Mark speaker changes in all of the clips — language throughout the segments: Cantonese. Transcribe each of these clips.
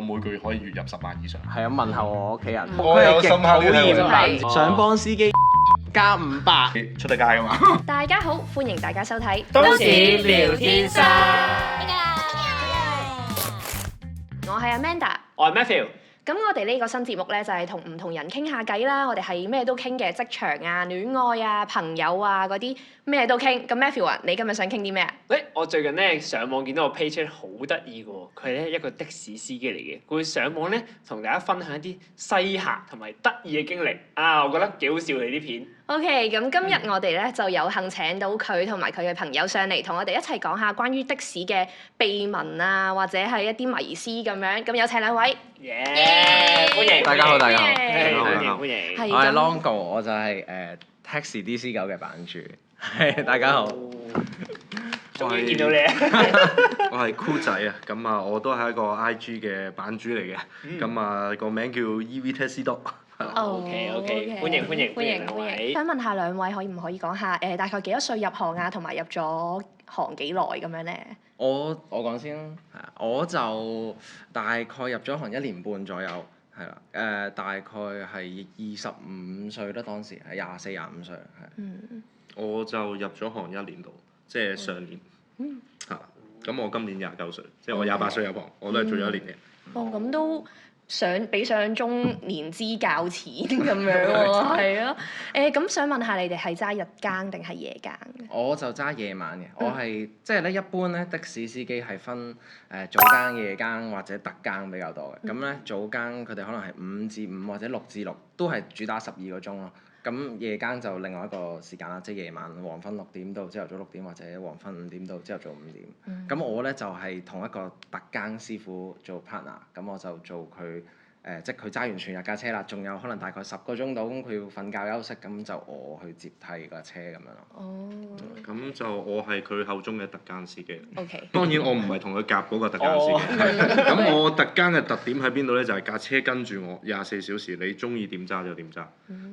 Speaker 1: 我每個月可以月入10萬以上。
Speaker 2: 係啊，問候我屋企人，
Speaker 1: 我有深刻
Speaker 2: 討
Speaker 1: 嘅體會
Speaker 2: 厭想幫司機加500。
Speaker 1: 出得街㗎嘛？
Speaker 3: 大家好，歡迎大家收睇
Speaker 4: 都市聊天室。
Speaker 3: 我係 Amanda。
Speaker 4: 我係 Matthew。
Speaker 3: 咁我哋呢個新節目呢，就係同唔同人傾下偈啦，我哋係咩都傾嘅，職場啊、戀愛啊、朋友啊嗰啲咩都傾。咁 Matthew 啊，你今日想傾啲咩啊？
Speaker 4: 我最近咧上網見到個 page 好得意嘅喎，佢係咧一個的士司機嚟嘅，佢會上網咧同大家分享一啲西客同埋得意嘅經歷啊，我覺得幾好笑你啲片。
Speaker 3: OK，咁今日我哋咧就有幸請到佢同埋佢嘅朋友上嚟，同我哋一齊講下關於的士嘅秘聞啊，或者係一啲迷思咁樣。咁有請兩位。
Speaker 4: 歡迎
Speaker 2: 大家好，大家好，
Speaker 4: 歡迎。
Speaker 3: 係
Speaker 2: 我係
Speaker 3: 咁
Speaker 2: Longo，我就係Taxi DC9嘅版主。係大家好。
Speaker 4: 終於見到你啊！
Speaker 1: 我係 Cool 仔啊，咁啊我都係一個 IG 嘅版主嚟嘅，咁啊個名叫 EV Taxi Dog。
Speaker 4: OK，歡迎兩位。
Speaker 3: 想問下兩位可唔可以講下大概幾多歲入行啊，同埋入咗行幾耐咁樣咧？
Speaker 2: 我講先啦，係啊，我就大概入咗行1年半左右，係啦，大概係25歲啦，當時係24、25歲，係。
Speaker 1: 我就入咗行1年度，即係上年嚇。咁我今年29歲，即係我28歲入行，我都係做咗1年嘅。
Speaker 3: 哦，咁都比想像中年資較淺咁樣喎，係咯。咁想問下你哋係揸日更定係夜更嘅？
Speaker 2: 我就揸夜晚嘅，我係即係咧一般咧的士司機係分早更、夜更或者特更比較多嘅。咁咧早更佢哋可能係5至5或者6至6，都係主打12個鐘咯。咁夜更就另外一個時間啦，即係夜晚黃昏6點到朝頭早6點，或者黃昏5點到朝頭早5點。咁我咧就係同一個特更師傅做 partner，咁我就做佢。即係佢揸完全日架車啦，仲有可能大概10個鐘到，咁佢要瞓覺休息，咁就我去接替架車咁樣咯。
Speaker 3: 哦。
Speaker 1: 咁就我係佢口中嘅特更司機。
Speaker 3: OK。
Speaker 1: 當然我唔係同佢夾嗰個特更司機。咁我特更嘅特點喺邊度咧？就係架車跟住我24小時，你中意點揸就點揸。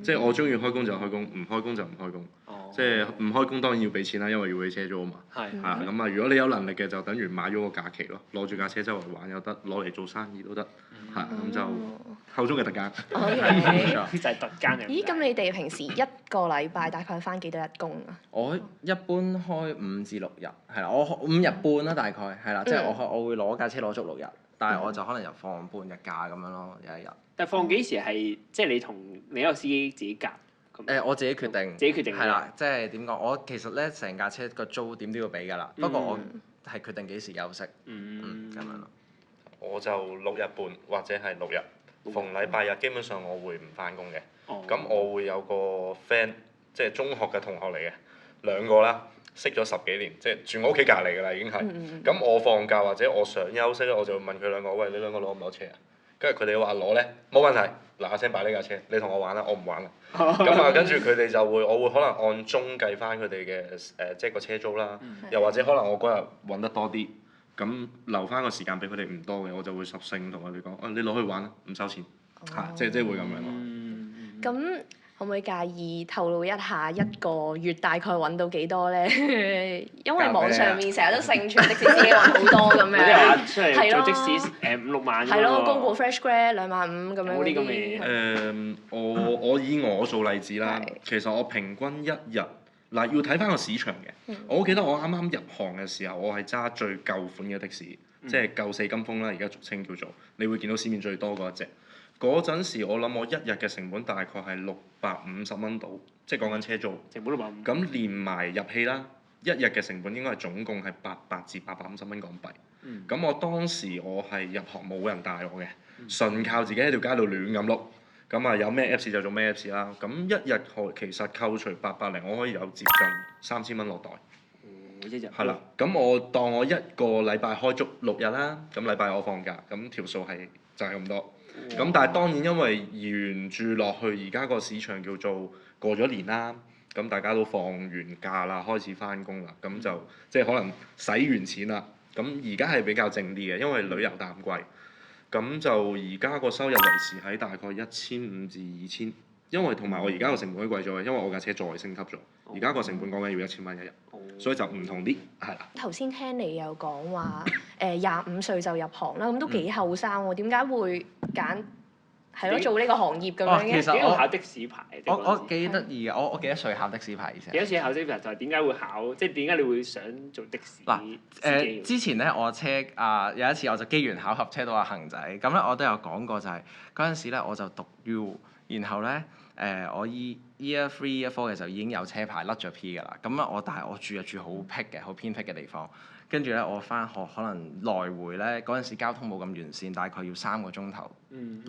Speaker 1: 即係我中意開工就開工，唔開工就唔開工。即係唔開工當然要俾錢啦，因為要俾車租啊嘛。係啊，咁啊，如果你有能力嘅就等於買咗個假期咯，攞住架車周圍玩又得，攞嚟做生意都得。係咁就口中嘅特更。
Speaker 3: OK。
Speaker 4: 就係特更嘅。
Speaker 3: 咦，咁你哋平時一個禮拜大概翻幾多日工啊？
Speaker 2: 我一般開5至6日，係啦，我5日半啦，大概係啦，即係我會攞架車攞足6日，但係我就可能又放半日假咁樣咯，有一日。
Speaker 4: 但係放幾時係即係你同另一個司機自己夾？
Speaker 2: 我自己決定。
Speaker 4: 自己決定。
Speaker 2: 係啦，即係點講？我其實咧成架車個租點都要俾㗎啦，不過我係決定幾時休息。咁樣咯。我就6日半或者係6日，逢禮拜日基本上我會唔翻工嘅。咁我會有個 friend，即係中學嘅同學嚟嘅，2個啦，識咗10幾年，即係住我屋企隔離㗎啦已經係。咁我放假或者我想休息咧，我就會問佢2個：喂，你2個攞唔攞車啊？跟住佢哋話攞咧，冇問題，嗱聲擺呢架車，你同我玩啦，我唔玩啦。咁啊，跟住佢哋就會，我會可能按鐘計翻佢哋嘅即係個車租啦，又或者可能我嗰日揾得多啲。咁留翻個時間俾佢哋唔多嘅，我就會索性同佢哋講：你攞去玩啦，唔收錢。即係會咁樣咯。
Speaker 3: 咁可唔可以介意透露一下一個月大概揾到幾多咧？因為網上面成日都盛傳的士司機揾好多咁樣。
Speaker 4: 有啲話出嚟做的士5-6萬。
Speaker 3: 係咯，公佈 fresh grad 25000咁樣。
Speaker 4: 冇呢咁嘅嘢。
Speaker 1: 我以我做例子啦，其實我平均一日。嗱，要睇翻個市場嘅。我記得我啱啱入行嘅時候，我係揸最舊款嘅的士，即係舊4金風啦，而家俗稱叫做。你會見到市面最多嗰一隻。嗰陣時我諗我一日嘅成本大概係650蚊到，即係講緊車租。
Speaker 4: 成本650。
Speaker 1: 咁連埋入氣啦，一日嘅成本應該係總共係800至850蚊港幣。咁我當時我係入行冇人帶我嘅，純靠自己喺條街度亂咁碌。咁啊有咩 Apps 就做咩 Apps 啦，咁一日其實扣除800零，我可以有接近3000蚊落袋。
Speaker 4: 一日。係
Speaker 1: 啦，咁我當我一個禮拜開足6日啦，咁禮拜我放假，咁條數係就係咁多。咁但係當然因為沿住落去，而家個市場叫做過咗年啦，咁大家都放完假啦，開始翻工啦，咁就即係可能使完錢啦。咁而家係比較靜啲嘅，因為旅遊淡季。咁就而家個收入維持喺大概1500至2000，因為同埋我而家個成本都貴咗嘅，因為我架車再升級咗，而家個成本講緊要1000蚊一日，所以就唔同啲，係啦。
Speaker 3: 頭先聽你有講話25歲就入行啦，咁都幾後生喎，點解會揀係咯做呢個行業咁樣嘅？
Speaker 2: 其實
Speaker 4: 點解考的士牌？
Speaker 2: 我幾得意嘅，我幾多歲考的士牌先？
Speaker 4: 幾多歲考的士牌？就係點解會考？即係點解你會想做的士司機？
Speaker 2: 之前咧我車有一次我就機緣巧合車到阿恒仔，咁咧我都有講過就係嗰陣時咧我就讀 U， 然後咧我 Year 3 Year 4嘅時候已經有車牌甩咗 P 㗎啦，咁但係我住好僻嘅好偏僻嘅地方。跟住咧，我翻學可能來回咧，嗰陣時交通冇咁完善，大概要3個鐘頭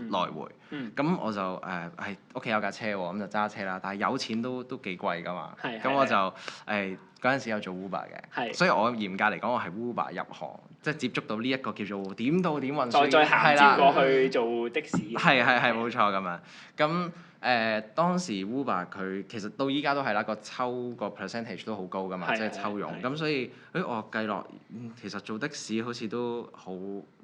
Speaker 2: 來回。咁我就係屋企有架車喎，咁就揸車啦。但係有錢都幾貴㗎嘛。咁我就嗰陣時有做 Uber 嘅，所以我嚴格嚟講，我係 Uber 入行，即係接觸到呢一個叫做點到點運輸。
Speaker 4: 再銜接過去做的士。
Speaker 2: 係冇錯咁樣。咁當時 Uber 佢其實到依家都係啦，個抽個 percentage 都好高㗎嘛，即係抽佣。咁所以我計落，其實做的士好似都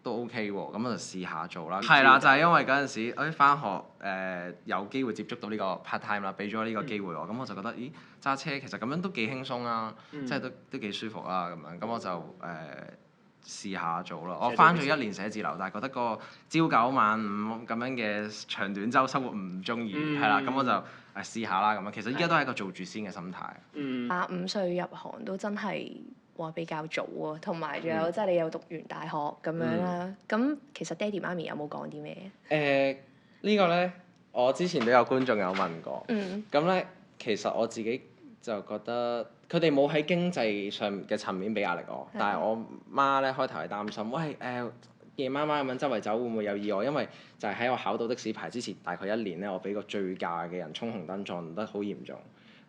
Speaker 2: OK 喎，咁我就試下做啦。係啦，就係因為嗰陣時返學有機會接觸到呢個 part time 啦，俾咗呢個機會我，咁我就覺得咦揸車其實咁樣都幾輕鬆啊，即係都幾舒服啊咁樣，咁我就試下做咯。我返咗1年寫字樓，但係覺得個朝9晚5咁樣嘅長短週生活唔中意，係啦，咁我就試下啦咁樣。其實依家都係一個做住先嘅心態。
Speaker 3: 25歲入行都真係話比較早喎，同埋仲有即係你有讀完大學咁樣啦。咁其實爹哋媽咪有冇講啲咩？
Speaker 2: 呢個咧，我之前都有觀眾有問過。咁咧，其實我自己就覺得佢哋冇喺經濟上嘅層面俾壓力我，但係我媽咧開頭係擔心，喂夜媽媽咁樣周圍走會唔會有意外？因為就係喺我考到的士牌之前大概1年咧，我俾個醉駕嘅人衝紅燈撞得好嚴重，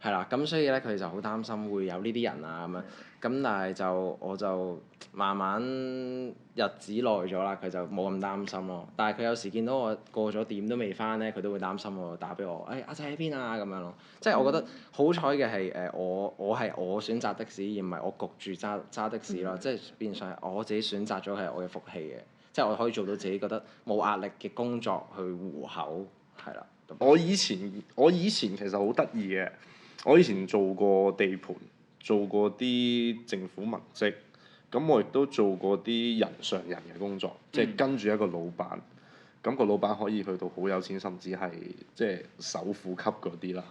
Speaker 2: 係啦，咁所以咧佢哋就好擔心會有呢啲人啊咁樣，咁但係我就慢慢日子耐咗啦，佢就冇咁擔心咯。但係佢有時見到我過咗點都未翻咧，佢都會擔心我打俾我，阿仔喺邊啊咁樣咯。即係我覺得好彩嘅係我係我選擇的士，而唔係我焗住揸的士咯。即係變相係我自己選擇咗係我嘅福氣嘅，即係我可以做到自己覺得冇壓力嘅工作去糊口，係啦。
Speaker 1: 我以前其實好得意嘅，我以前做過地盤，做過啲政府文職，咁我亦都做過啲人上人嘅工作，即係跟住一個老闆，咁個老闆可以去到好有錢，甚至係即係首富級嗰啲啦。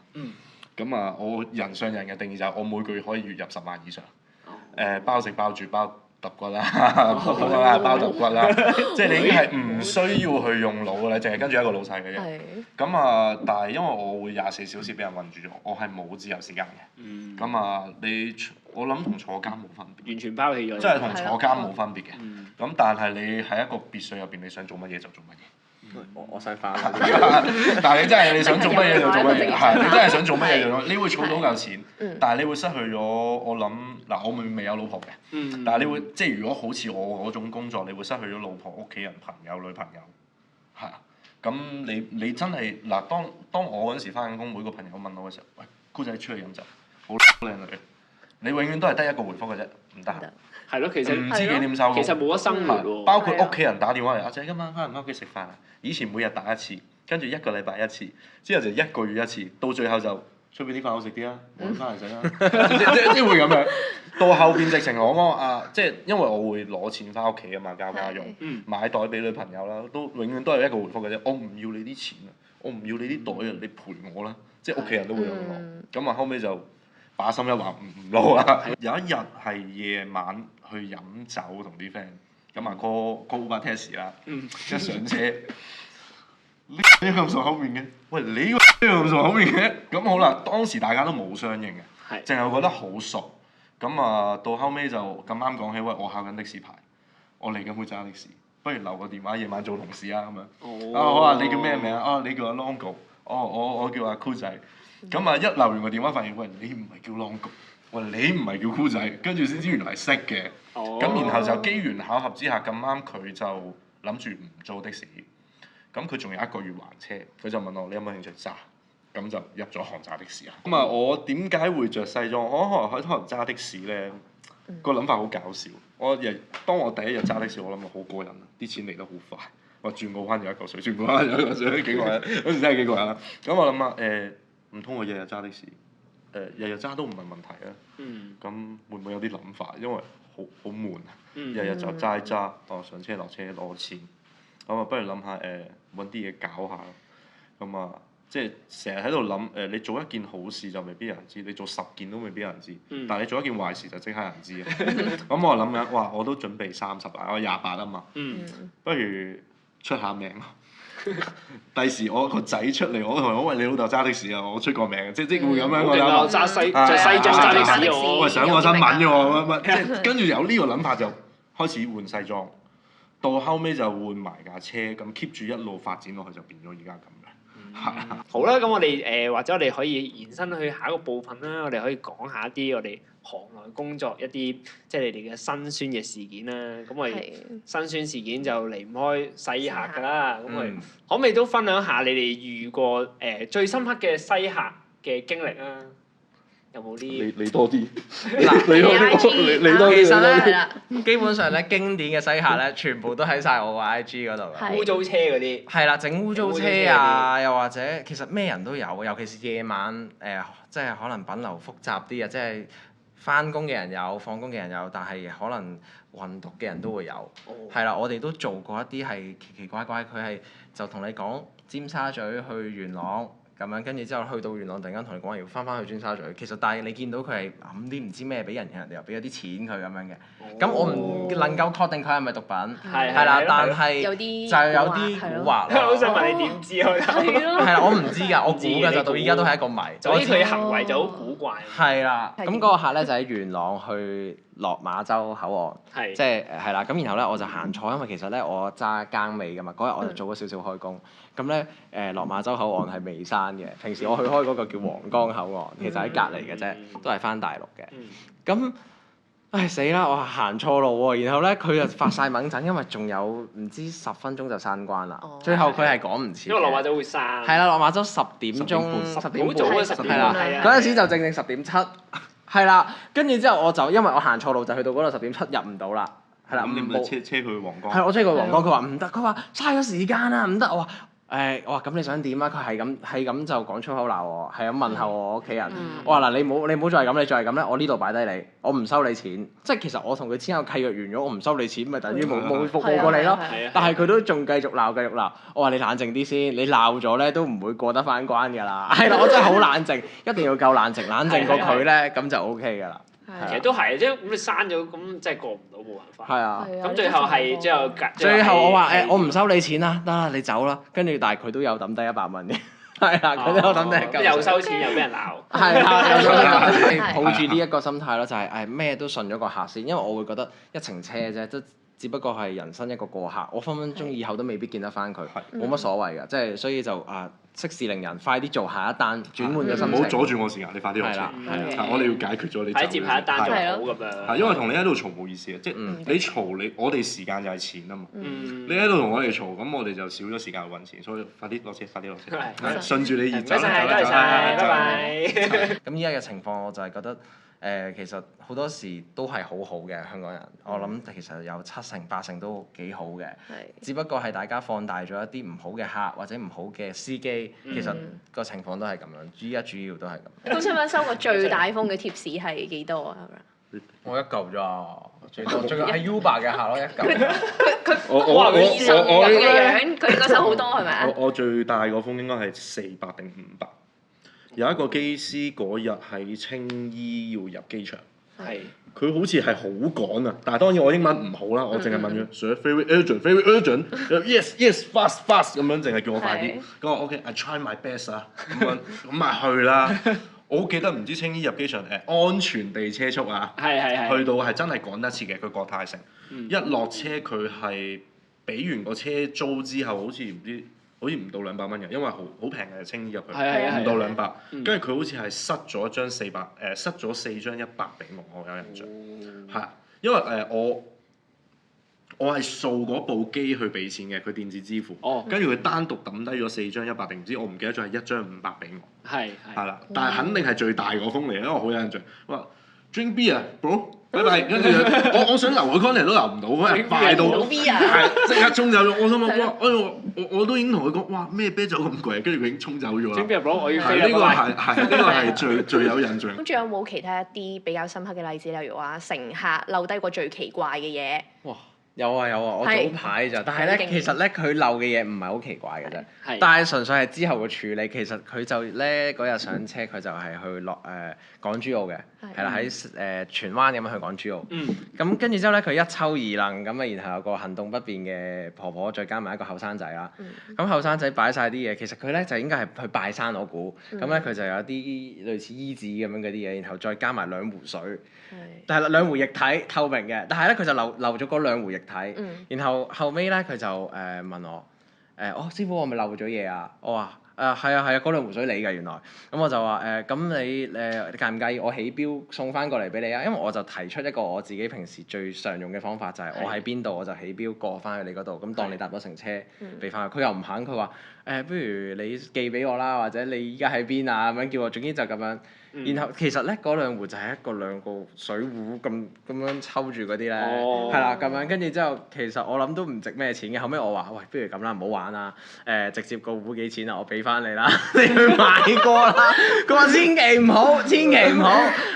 Speaker 1: 咁我人上人嘅定義就係我每個月可以月入10萬以上，包食包住包揼骨啦，包揼骨啦，即係你已經係唔需要去用腦㗎啦，淨係跟住一個老細嘅啫。咁但係因為我會24小時俾人韞住咗，我係冇自由時間嘅。咁我諗同坐監冇分別。
Speaker 4: 完全拋棄咗。
Speaker 1: 即係同坐監冇分別嘅。咁但係你喺一個別墅入邊，你想做乜嘢就做乜嘢。
Speaker 2: 我想翻。
Speaker 1: 但係你真係你想做乜嘢就做乜嘢，係你真係想做乜嘢就做乜嘢。你會儲到嚿錢，但係你會失去咗。我諗嗱，我未有老婆嘅，但係你會即係如果好似我嗰種工作，你會失去咗老婆、屋企人、朋友、女朋友，係啊。咁你真係嗱，當我嗰陣時翻緊工，每個朋友問我嘅時候，喂，姑仔出去飲酒，好靚女，你永遠都係得一個回覆嘅啫，唔得閒。
Speaker 4: 係咯，其實
Speaker 1: 唔知幾點收工。
Speaker 4: 其實冇得生活喎。
Speaker 1: 包括屋企人打電話嚟，阿仔今晚翻唔翻屋企食飯啊？以前每日打一次，跟住1個禮拜1次，之後就1個月1次，到最後就出邊啲飯好食啲啊，我翻嚟食啦，即會咁樣。到後邊直情我即係因為我會攞錢翻屋企啊嘛，交家用，買袋俾女朋友啦，都永遠都係一個回覆嘅啫。我唔要你啲錢啊，我唔要你啲袋啊，你陪我啦，即係屋企人都會咁講。咁後尾就把心一橫唔撈啦。有一日係夜晚去飲酒同啲 friend，咁call Uber taxi 啦，一上車，呢個咁熟口面嘅，喂你個咁熟口面嘅，咁好啦，當時大家都冇相應嘅，淨係覺得好熟。咁到後尾就咁啱講起，喂我考緊的士牌，我嚟緊會揸的士，不如留個電話夜晚做同事啊咁樣。我話你叫咩名啊？你叫阿 Longo，我叫阿 Cool 仔。咁一留完個電話，發現喂你唔係叫 Longo，喂你唔係叫 Cool 仔，跟住先知原來係識嘅。咁然後就機緣巧合之下咁啱佢就諗住唔做的士，咁佢仲有1個月還車，佢就問我你有冇興趣揸？咁就入咗行揸的士啦。我點解會着西裝？我可能揸的士咧，個諗法好搞笑。當我第一日揸的士，我諗好過癮啊！啲錢嚟得好快，話轉個彎有一個水，轉個彎有一個水，幾過癮，嗰時真係幾過癮啦。咁我諗下唔通我日日揸的士？日日揸都唔係問題啊。咁會唔會有啲諗法？因為好悶啊，日日就齋揸，上車落車攞錢。咁不如諗下揾啲嘢搞下咯。咁即係成日喺度諗你做一件好事就未必有人知，你做10件都未必有人知。但係你做一件壞事就即刻有人知啊！咁我諗緊，哇！我都準備30啦，我28啊嘛。不如出下名咯。第時我個仔出嚟，我同佢講：喂，你老豆揸的士啊！我出個名，即會咁樣我諗。
Speaker 4: 着西裝揸的士
Speaker 1: 喂，上過新聞嘅喎，即係跟住有呢個諗法就開始換西裝，到後尾就換埋架車，咁 keep 住一路發展落去就變咗而家咁嘅。
Speaker 4: 好啦，咁我哋或者我哋可以延伸去下一個部分啦。我哋可以講下一啲我哋行內工作一啲即係你哋嘅辛酸嘅事件啦。咁我哋辛酸事件就離唔開西客㗎啦。咁我哋可唔可以都分享下你哋遇過最深刻嘅西客嘅經歷啊？有冇啲？
Speaker 1: 你多啲。
Speaker 2: 嗱，
Speaker 1: 你多啲。
Speaker 2: 其實咧，基本上咧，經典嘅西客咧，全部都喺晒我個 IG 嗰度嘅。
Speaker 4: 污糟車嗰啲。係
Speaker 2: 啦，整污糟車啊，又或者其實咩人都有，尤其是夜晚即係可能品流複雜啲啊，即係翻工嘅人有，放工嘅人有，但係可能運毒嘅人都會有。係啦，我哋都做過一啲係奇奇怪怪，佢係就同你講尖沙咀去元朗。咁樣跟住之後去到元朗，突然間同你講話要翻去尖沙咀，其實但係你見到佢係揞啲唔知咩俾人哋又俾咗啲錢佢咁樣嘅。咁我唔能夠確定佢係咪毒品，係啦，但係就有啲蠱惑。
Speaker 4: 我想問你點知佢？
Speaker 2: 係啦，我唔知㗎，我估㗎就到依家都係一個謎。
Speaker 4: 總之佢行為就好古怪。
Speaker 2: 係啦，咁嗰個客咧就喺元朗去落馬洲口岸，即係啦。咁然後咧我就行錯，因為其實咧我揸更尾㗎嘛，嗰日我就早咗少少開工。咁咧落馬洲口岸係未閂嘅，平時我去開嗰個叫皇崗口岸，其實喺隔離嘅啫，都係翻大陸嘅。咁唉死啦！我行錯路喎，然後咧佢就發晒猛陣，因為仲有唔知10分鐘就閂關啦。最後佢係趕唔切。
Speaker 4: 因為落馬洲會閂。
Speaker 2: 係啦，落馬洲10點鐘，10點半。係啦，嗰陣時就正10.7。係啦，跟住之後我就因為我行錯路，就去到嗰度10.7入唔到啦。係啦，
Speaker 1: 咁你咪車佢去皇崗？
Speaker 2: 係我車佢去皇崗，佢話唔得，佢話嘥咗時間啊，唔得。我話咁你想點啊？佢係咁就講粗口鬧我，係咁問候我屋企人。我話嗱，你唔好再係咁，你再係咁咧，我呢度擺低你，我唔收你錢。即係其實我同佢簽個契約完咗，我唔收你錢，咪等於冇服務過你咯。但係佢都仲繼續鬧。我話你冷靜啲先，你鬧咗咧都唔會過得翻關㗎啦。係啦，我真係好冷靜，一定要夠冷靜，冷靜過佢咧咁就 OK 㗎啦。
Speaker 4: 其實都係，即係咁你刪咗，咁即係過唔到，冇辦法。
Speaker 2: 係啊。
Speaker 4: 咁最後
Speaker 2: 我話我唔收你錢啦，得啦，你走啦。跟住但係佢都有抌低100蚊嘅，係啦，佢都有抌低。
Speaker 4: 又收錢又俾人鬧。
Speaker 2: 係啊，抱住呢一個心態咯，就係咩都順咗個客先，因為我會覺得一程車啫，都只不過係人生一個過客，我分分鐘以後都未必見得翻佢，冇乜所謂㗎，即係所以就息事寧人，快啲做下一單，轉換咗心情。
Speaker 1: 唔好阻住我時間，你快啲落車。我哋要解決咗你。
Speaker 4: 快接下一單就好咁樣。
Speaker 1: 係因為同你喺度嘈冇意思嘅，即係你嘈我哋時間就係錢啊嘛。你喺度同我哋嘈，咁我哋就少咗時間去揾錢，所以快啲落車，快啲落車。順住你而走。
Speaker 4: 多謝晒，拜拜。
Speaker 2: 咁依家嘅情況，我就係覺得其實好多時都係好好嘅香港人。我諗其實有7成8成都幾好嘅，只不過係大家放大咗一啲唔好嘅客或者唔好嘅司機，其實個情況都係咁樣。依家主要都係咁。
Speaker 3: 咁想問收過最大風嘅貼士係幾多啊？
Speaker 2: 我1嚿咋，最多係 Uber 嘅客咯，1嚿。
Speaker 3: 佢醫生咁嘅樣，佢應該收好多係咪啊？
Speaker 1: 我最大個風應該係400定500。有一個機師嗰日喺青衣要入機場，佢好似係好趕啊！但係當然我英文唔好啦，我淨係問佢 Sir very urgent，very urgent，yes fast 咁樣，淨係叫我快啲。咁我 OK，I try my best 啊，咁咪去啦。我好記得唔知青衣入機場安全地車速啊，去到係真係趕得切嘅，佢國泰城。一落車佢係俾完個車租之後，好似唔到200蚊嘅，因為好平嘅青衣入去，唔到200。跟住佢好似係塞咗張400，塞咗4張100俾我有印象。係，因為我係掃嗰部機去俾錢嘅，佢電子支付。跟住佢單獨抌低咗4張100定唔知我唔記得咗係1張500俾我。係啦，但係肯定係最大個風嚟，因為我好有印象。我話 Drink beer, bro。但係跟住我想留個 contact 都留唔到，嗰日快到係即刻衝走咗。我心諗哇，我都已經同佢講哇咩啤酒咁貴，跟住佢已經衝走咗啦。
Speaker 4: 整邊入攞我要
Speaker 1: 係呢個係最有印象。
Speaker 3: 咁仲有冇其他一啲比較深刻嘅例子？例如話乘客留低過最奇怪嘅嘢？
Speaker 2: 哇！有啊，我早排咋，但係咧其實咧佢漏嘅嘢唔係好奇怪嘅啫，但係純粹係之後嘅處理。其實佢就咧嗰日上車，佢就係去落港珠澳嘅，係啦喺荃灣咁樣去港珠澳。咁跟住之後咧，佢一抽二愣咁啊，然後有個行動不便嘅婆婆，再加埋一個後生仔啦。咁後生仔擺晒啲嘢，其實佢咧就應該係去拜山我估。咁咧佢就有啲類似衣紙咁樣嗰啲嘢，然後再加埋2壺水。但係2壺液體透明嘅，但係咧佢就漏咗嗰2壺液體。然後後尾咧佢就問我師傅我咪漏咗嘢啊？我話係啊，嗰2壺水你㗎原來。咁我就話咁你介唔介意我起標送翻過嚟俾你啊？因為我就提出一個我自己平時最常用嘅方法，就係我喺邊度我就起標過翻去你嗰度，咁當你搭咗乘車俾翻佢。佢又唔肯，佢話不如你寄俾我啦，或者你依家喺邊啊咁樣叫我，總之就咁樣。然後其實咧嗰2壺就係2個水壺咁樣抽住嗰啲咧，係啦咁樣。跟住之後其實我諗都唔值咩錢嘅。後尾我話喂，不如咁啦，唔好玩啦，直接個壺幾錢啊？我俾翻你啦，你去買過啦。佢話千祈唔好，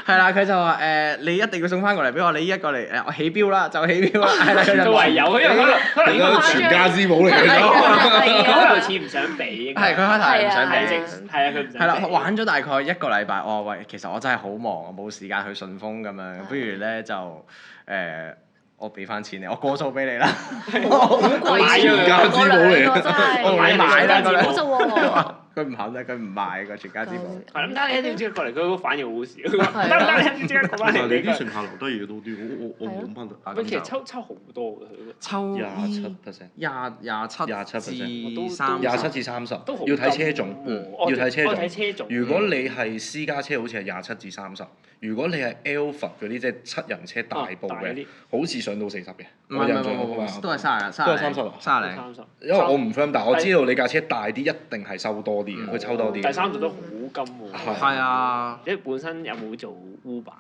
Speaker 2: 係啦。佢就話你一定要送翻過嚟俾我，你依家過嚟我起標啦，就起標啦。係啦，佢就
Speaker 4: 唯有，因為可能
Speaker 1: 應該全家之寶嚟嘅。
Speaker 4: 嗰度錢唔想俾。
Speaker 2: 係佢開頭唔想俾。
Speaker 4: 係啊，佢唔想俾。
Speaker 2: 係啦，玩咗大概1個禮拜，我話喂，其實我真係好忙，我冇時間去順豐咁樣，不如咧就我俾翻錢你，我過數俾你啦。
Speaker 3: 好貴
Speaker 1: 全家之寶嚟嘅，
Speaker 2: 我買啦
Speaker 3: 全家之寶啫喎。
Speaker 2: 佢唔肯啊，佢唔賣個全家之寶。
Speaker 4: 係咁，得你一定要即刻過嚟，佢嗰個反應好少。得你即刻過翻嚟。
Speaker 1: 你啲乘客留低嘢多啲，我冇翻得。
Speaker 4: 其實抽好多嘅佢。
Speaker 2: 抽
Speaker 1: 27%。
Speaker 2: 27至30，
Speaker 1: 要睇車種，要睇車種。如果你係私家車，好似係27至30；如果你係 Alpha 嗰啲即係7人車大部嘅，好似上到40嘅。
Speaker 2: 唔係，都係30。
Speaker 1: 都係30
Speaker 2: 零。
Speaker 1: 因為我唔 firm，但係我知道你架車大啲，一定係收多啲嘅，佢抽多啲。
Speaker 4: 第30都好金喎。
Speaker 2: 係啊。
Speaker 4: 你本身有冇做 Uber？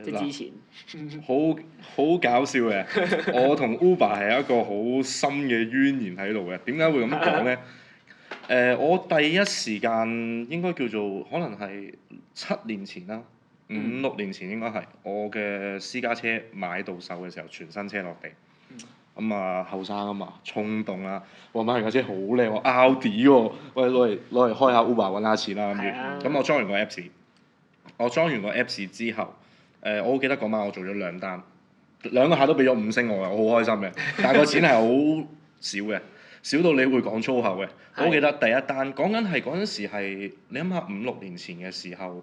Speaker 4: 即係之前。
Speaker 1: 好搞笑嘅，我同 Uber 係一個好深嘅淵源喺度嘅。點解會咁講咧？我第一時間應該叫做可能係7年前啦，5-6年前應該係我嘅私家車買到手嘅時候，全新車落地。咁啊後生啊嘛，衝動啦！哇買完架車好靚喎，Audi 喎，喂攞嚟開下 Uber 揾下錢啦咁樣。咁我裝完個 Apps，之後，我好記得嗰晚我做咗2單，2個客都俾咗5星我嘅，我好開心嘅。但係個錢係好少嘅，少到你會講粗口嘅。我好記得第一單講緊係嗰陣時係你諗下5-6年前嘅時候，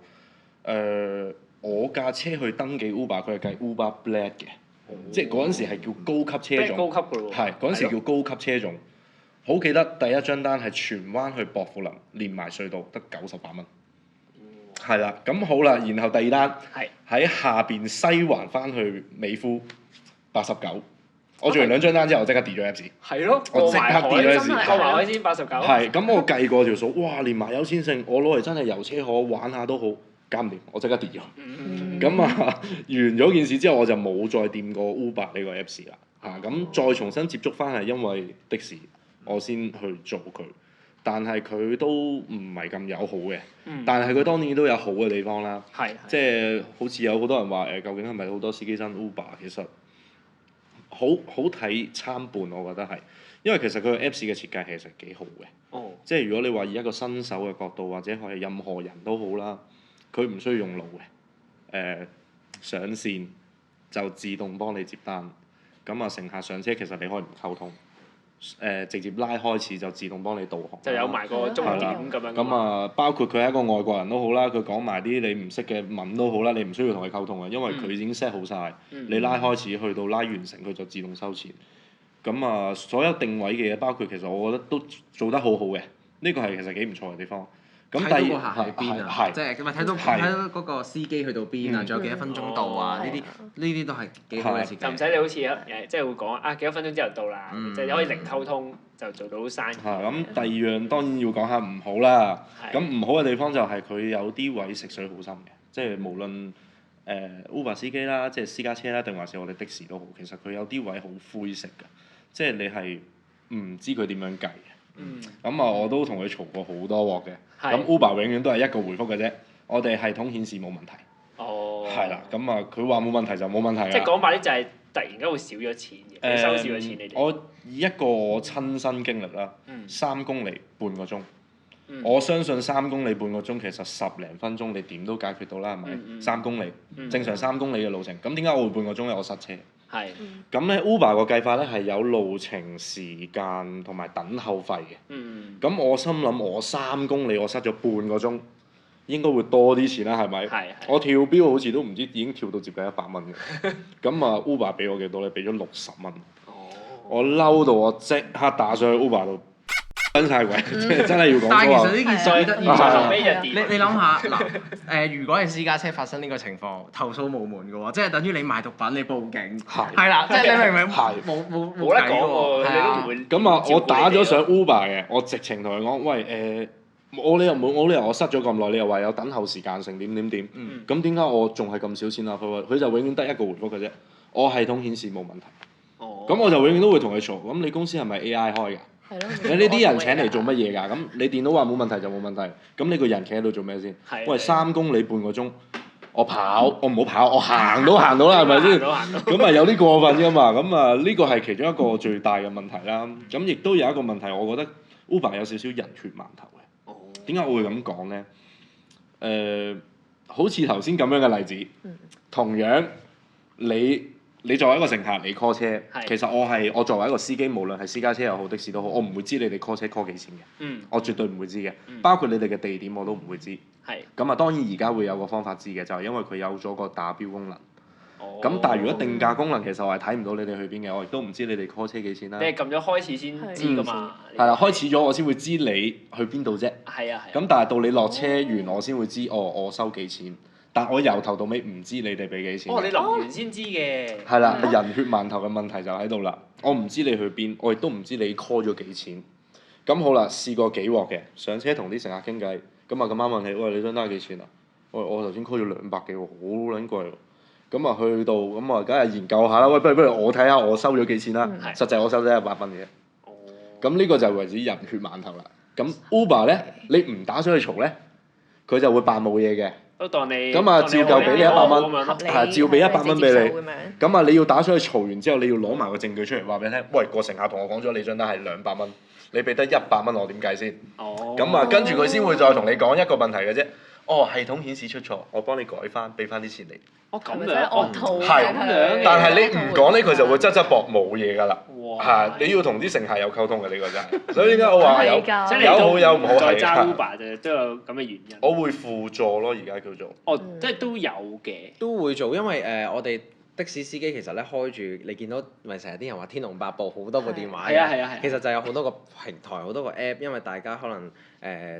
Speaker 1: 我架車去登記 Uber，佢係計 Uber Black 嘅。即係嗰陣時係叫高級車種，係嗰陣時叫高級車種。好記得第一張單係荃灣去薄扶林，連埋隧道得98蚊。係啦，咁好啦，然後第2單喺下邊西環翻去美孚89。我做完2張單之後，我即刻 delete 咗 Apps。
Speaker 4: 係咯，
Speaker 1: 我即刻 delete 咗 Apps。
Speaker 4: 過埋海先89。
Speaker 1: 係，咁我計過條數，哇！連埋有錢剩，我攞嚟真係遊車河玩下都好。搞唔掂，我即刻跌咗。咁完咗件事之後，我就冇再掂過 Uber 呢個 Apps 啦。咁再重新接觸翻係因為的士，我先去做佢。但係佢都唔係咁友好嘅。但係佢當然都有好嘅地方啦。即係好似有好多人話究竟係咪好多司機憎 Uber？其實好睇參半，我覺得係。因為其實佢個 Apps 嘅設計其實幾好嘅。即係如果你話以一個新手嘅角度，或者係任何人都好啦。佢唔需要用腦嘅，上線就自動幫你接單，咁啊乘客上車其實你可以唔溝通，直接拉開始就自動幫你導航，
Speaker 4: 就有埋個終點咁樣。
Speaker 1: 咁啊，包括佢係一個外國人都好啦，佢講埋啲你唔識嘅文都好啦，你唔需要同佢溝通嘅，因為佢已經 set 好晒，你拉開始去到拉完成佢就自動收錢。咁啊，所有定位嘅嘢，包括其實我覺得都做得好好嘅，呢個係其實幾唔錯嘅地方。咁第二
Speaker 2: 喺邊啊？即係睇到嗰個司機去到邊啊？仲有幾多分鐘到啊？呢啲都係幾好嘅設計。
Speaker 4: 就唔使你好似即係會講幾多分鐘之後到啦，即係可以零溝通就做到生意。
Speaker 1: 咁第2樣當然要講下唔好啦。咁唔好嘅地方就係佢有啲位食水好深嘅，即係無論 Uber 司機啦，即係私家車啦，定還是我哋的士都好，其實佢有啲位好灰色㗎，即係你係唔知佢點樣計嘅。咁我都同佢嘈過好多鑊嘅。咁 Uber 永遠都係一個回覆嘅啫，我哋系統顯示冇問題。係啦，咁佢話冇問題就冇問題啦。
Speaker 4: 即係講白啲就係突然間會少咗錢嘅，收少咗錢你哋。
Speaker 1: 我以一個我親身經歷啦，3公里半個鐘。我相信3公里半個鐘其實10零分鐘你點都解決到啦，係咪？3公里正常3公里嘅路程，咁點解我會半個鐘咧？我塞車。
Speaker 4: 係。
Speaker 1: 咁咧 Uber 個計法咧係有路程時間同埋等候費嘅。咁我心諗我3公里我塞咗半個鐘，應該會多啲錢啦，係咪？我跳標好似都唔知已經跳到接近100蚊嘅。咁Uber 俾我幾多咧？俾咗60蚊。我嬲到我即刻打上去 Uber 度。分曬鬼，真係要講。
Speaker 2: 但係其實呢件事幾得意
Speaker 4: 你
Speaker 2: 諗下嗱，如果係私家車發生呢個情況，投訴無門嘅喎，即係等於你賣毒品你報警，係啦，即係你明唔明？冇
Speaker 4: 得講喎，你都唔會。
Speaker 1: 咁我打咗上 Uber 嘅，我直情同佢講，喂我理由我塞咗咁耐，你又話有等候時間成點，咁點解我仲係咁少錢啊？佢就永遠得一個回覆嘅啫，我系統顯示冇問題。咁我就永遠都會同佢嘈，咁你公司係咪 AI 開㗎？你呢啲人請嚟做乜嘢㗎？咁你電腦話冇問題就冇問題，咁你個人企喺度做咩先？喂，3公里半個鐘，我唔好跑，我行到啦，係咪先？咁有啲過分㗎嘛？咁呢個係其中一個最大嘅問題啦。咁亦都有一個問題，我覺得 Uber 有少少人血饅頭嘅。點解我會咁講咧？好似頭先咁樣嘅例子，同樣你作為一個乘客，你 call 車，其實我作為一個司機，無論係私家車又好，的士都好，我唔會知你哋 call 車 call 幾錢嘅，我絕對唔會知嘅，包括你哋嘅地點我都唔會知。咁當然而家會有個方法知嘅，就係因為佢有咗個打標功能。咁但係如果定價功能，其實我係睇唔到你哋去邊嘅，我亦都唔知你哋 call 車幾錢啦。
Speaker 4: 你係撳咗開始先知㗎嘛？
Speaker 1: 係啦，開始咗我先會知你去邊度啫。咁但係到你落車完，我先會知我收幾錢。但我由頭到尾唔知你哋俾幾錢。
Speaker 4: 你臨完先知嘅。
Speaker 1: 係啦，人血饅頭嘅問題就喺度啦。我唔知你去邊，我亦都唔知你 call 咗幾錢。咁好啦，試過幾鑊嘅，上車同啲乘客傾偈，咁啱問你，喂，你張單幾錢啊？我頭先 call 咗200幾喎，好撚貴喎。咁去到咁梗係研究下啦。喂，不如我睇下我收咗幾錢啦。實際我收咗100蚊嘅。咁呢個就為之人血饅頭啦。咁 Uber 咧，你唔打上去嘈咧，佢就會扮冇嘢嘅。咁照舊俾你100蚊，照俾100蚊俾你。咁你要打出去嘈完之後，你要攞埋個證據出嚟話俾你聽。喂，個乘客同我講咗你張單係200蚊，你俾得100蚊我點計先？咁跟住佢先會再同你講一個問題嘅啫。系統顯示出錯，我幫你改翻，俾翻啲錢你。
Speaker 4: 咁樣。
Speaker 1: 係，但係你唔講咧，佢就會側膊冇嘢㗎啦。你要同啲乘客有溝通嘅呢個真係。所以點解我話有好有唔好係。
Speaker 4: 再揸 Uber 都有咁嘅原因。
Speaker 1: 我會輔助咯，而家叫做。
Speaker 4: 即係都有嘅。
Speaker 2: 都會做，因為我哋的士司機其實咧開住，你見到咪成日啲人話天龍八部好多個電話嘅，其實就有好多個平台，好多個 app，因為大家可能